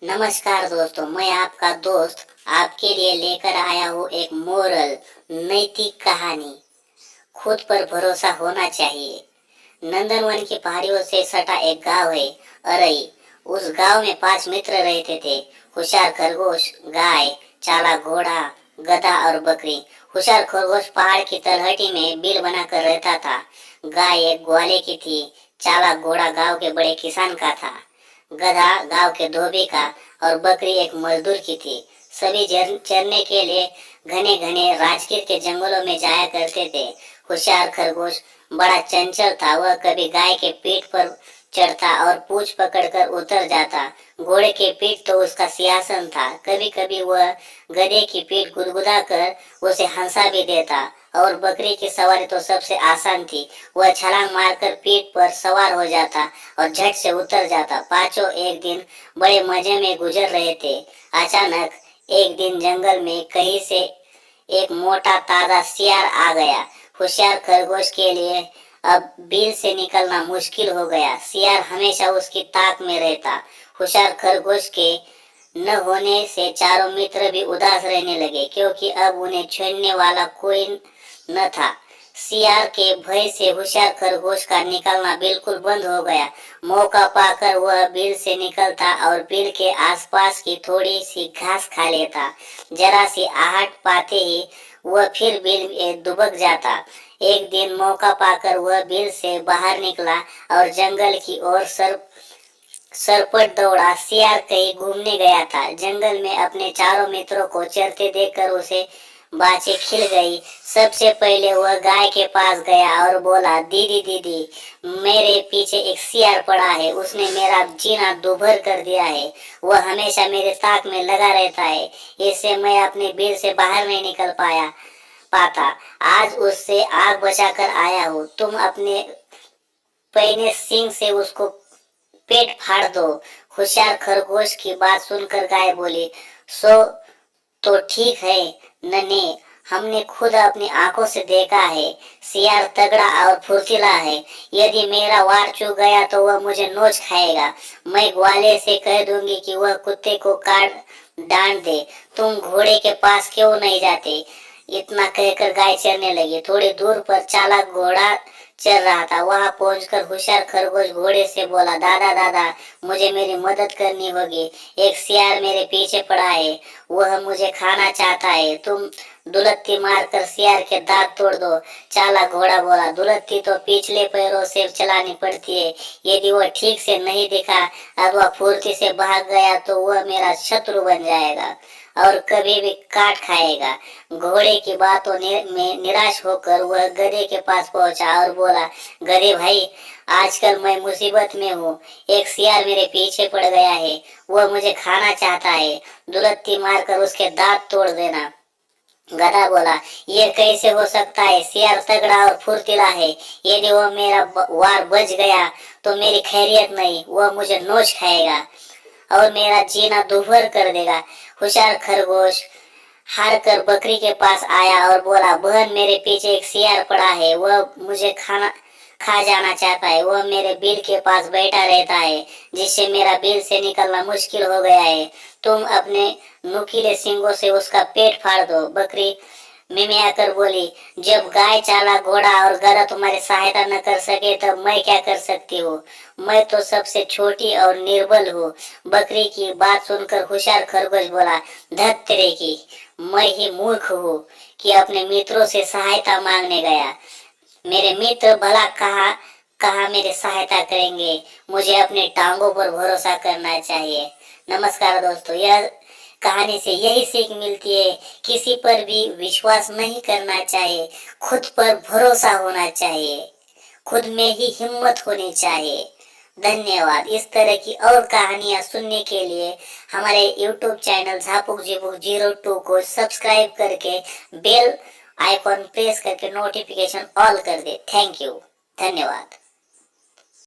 नमस्कार दोस्तों, मैं आपका दोस्त आपके लिए लेकर आया हूँ एक मोरल नैतिक कहानी। खुद पर भरोसा होना चाहिए। नंदनवन की पहाड़ियों से सटा एक गांव है, अरई। उस गांव में 5 मित्र रहते थे। होशियार खरगोश, गाय, चालाक घोड़ा, गधा और बकरी। होशियार खरगोश पहाड़ की तलहटी में बिल बनाकर रहता था। गाय एक ग्वाले की थी। चालाक घोड़ा गांव के बड़े किसान का था। गधा गांव के धोबी का और बकरी एक मजदूर की थी। सभी चरने के लिए घने घने राजगीर के जंगलों में जाया करते थे। होशियार खरगोश बड़ा चंचल था। वह कभी गाय के पीठ पर चढ़ता और पूंछ पकड़कर उतर जाता। घोड़े की पीठ तो उसका सिंहासन था। कभी कभी वह गधे की पीठ गुदगुदा कर उसे हंसा भी देता। और बकरी की सवारी तो सबसे आसान थी। वह छलांग मारकर पीठ पर सवार हो जाता और झट से उतर जाता। पांचों एक दिन बड़े मजे में गुजर रहे थे। अचानक एक दिन जंगल में कहीं से एक मोटा ताजा सियार आ गया। होशियार खरगोश के लिए अब बिल से निकलना मुश्किल हो गया। सियार हमेशा उसकी ताक में रहता। होशियार खरगोश के न होने से चारों मित्र भी उदास रहने लगे, क्योंकि अब उन्हें छुड़ने वाला कोई न था। सियार के भय से होशियार खरगोश का निकलना बिल्कुल बंद हो गया। मौका पाकर वह बिल से निकलता और बिल के आसपास की थोड़ी सी घास खा लेता। जरा सी आहट पाते ही वह फिर बिल में दुबक जाता। एक दिन मौका पाकर वह बिल से बाहर निकला और जंगल की ओर सरपट दौड़ा। सियार कहीं घूमने गया था। जंगल में अपने चारों मित्रों को चरते देखकर उसे बातें खिल गई। सबसे पहले वह गाय के पास गया और बोला, दीदी दीदी, मेरे पीछे एक सियार पड़ा है। उसने मेरा जीना दूभर कर दिया है। वह हमेशा मेरे ताक में लगा रहता है। इससे मैं अपने बिल से बाहर नहीं निकल पाता। आज उससे आग बचाकर आया हूँ। तुम अपने पैने सींग से उसको पेट फाड़ दो। होशियार खरगोश की बात सुनकर गाय बोली, सो तो ठीक है नन्हे, हमने खुद अपनी आंखों से देखा है। सियार तगड़ा और फुर्तीला है। यदि मेरा वार चूक गया तो वह मुझे नोच खाएगा। मैं ग्वाले से कह दूंगी कि वह कुत्ते को काट डांट दे। तुम घोड़े के पास क्यों नहीं जाते? इतना कहकर गाय चरने लगी। थोड़ी दूर पर चालाक घोड़ा चल रहा था। वहां पहुंचकर होशियार खरगोश घोड़े से बोला, दादा दादा, मुझे मेरी मदद करनी होगी। एक सियार मेरे पीछे पड़ा है। वह मुझे खाना चाहता है। तुम दुलत्ती मारकर सियार के दांत तोड़ दो। चालाक घोड़ा बोला, दुलत्ती तो पिछले पैरों से चलानी पड़ती है। यदि वह ठीक से नहीं दिखा अथवा फुर्ती से भाग गया तो वह मेरा शत्रु बन जाएगा और कभी भी काट खाएगा। घोड़े की बातों में निराश होकर वह गधे के पास पहुंचा और बोला, गधे भाई, आजकल मैं मुसीबत में हूँ। एक सियार मेरे पीछे पड़ गया है। वह मुझे खाना चाहता है। दुलत्ती मारकर उसके दांत तोड़ देना। गधा बोला, ये कैसे हो सकता है? सियार तगड़ा और फुर्तीला है। यदि वह मेरा वार बच गया तो मेरी खैरियत नहीं, वह मुझे नोच खाएगा और मेरा जीना दूभर कर देगा। होशियार खरगोश हार कर बकरी के पास आया और बोला, बहन, मेरे पीछे एक सियार पड़ा है। वह मुझे खाना खा जाना चाहता है। वह मेरे बिल के पास बैठा रहता है, जिससे मेरा बिल से निकलना मुश्किल हो गया है। तुम अपने नुकीले सींगों से उसका पेट फाड़ दो। बकरी मिमियाकर बोली, जब गाय, चाला, घोड़ा और गधा तुम्हारी सहायता न कर सके तब मैं क्या कर सकती हूँ? मैं तो सबसे छोटी और निर्बल हूँ। बकरी की बात सुनकर होशियार खरगोश बोला, धत तेरे की, मैं ही मूर्ख हूँ कि अपने मित्रों से सहायता मांगने गया। मेरे मित्र भला कहा कहा मेरी सहायता करेंगे। मुझे अपनी टांगों पर भरोसा करना चाहिए। नमस्कार दोस्तों, यह कहानी से यही सीख मिलती है, किसी पर भी विश्वास नहीं करना चाहिए। खुद पर भरोसा होना चाहिए। खुद में ही हिम्मत होनी चाहिए। धन्यवाद। इस तरह की और कहानियां सुनने के लिए हमारे YouTube चैनल झापुक झिपुक 02 को सब्सक्राइब करके बेल आइकॉन प्रेस करके नोटिफिकेशन ऑल कर दे। Thank you. धन्यवाद।